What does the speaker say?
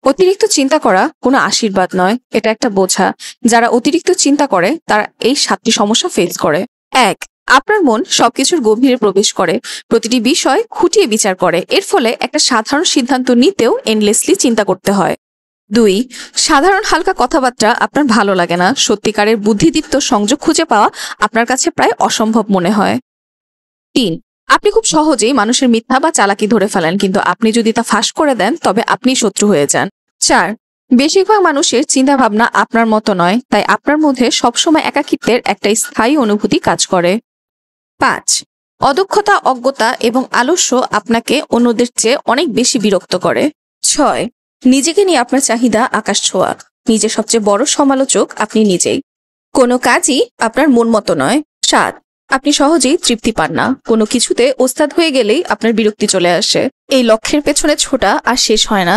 অতিরিক্ত চিন্তা করা কোনো আশীর্বাদ নয়, এটা একটা বোঝা। যারা অতিরিক্ত চিন্তা করে তারা এই 7টি সমস্যা ফেস করে। 1, আপনার মন সবকিছুর গভীরে প্রবেশ করে, প্রতিটি বিষয় খুঁটিয়ে বিচার করে। এর ফলে একটা সাধারণ সিদ্ধান্ত নিতেও এন্ডলেসলি চিন্তা করতে হয়। 2, সাধারণ হালকা কথাবার্তা আপনার ভালো লাগে না, সত্যিকারের বুদ্ধিদীপ্ত সংযোগ খুঁজে পাওয়া আপনার কাছে প্রায় অসম্ভব মনে হয়। 3, আপনি খুব সহজেই মানুষের মিথ্যা বা চালাকি ধরে ফেলেন, কিন্তু আপনি যদি তা ফাঁস করে দেন তবে আপনি শত্রু হয়ে যান। 4, বেশিরভাগ মানুষের চিন্তা ভাবনা আপনার মতো নয়, তাই আপনার মধ্যে সবসময় একাকিত্বের একটা স্থায়ী অনুভূতি কাজ করে। 5, অদক্ষতা, অজ্ঞতা এবং আলস্য আপনাকে অন্যদের চেয়ে অনেক বেশি বিরক্ত করে। 6, নিজেকে নিয়ে আপনার চাহিদা আকাশ ছোঁয়া, নিজের সবচেয়ে বড় সমালোচক আপনি নিজেই। কোনো কাজই আপনার মন মতো নয়। 7, আপনি সহজেই তৃপ্তি পান না, কোনো কিছুতে ওস্তাদ হয়ে গেলেই আপনার বিরক্তি চলে আসে। এই লক্ষ্যের পেছনে ছোটা আর শেষ হয় না,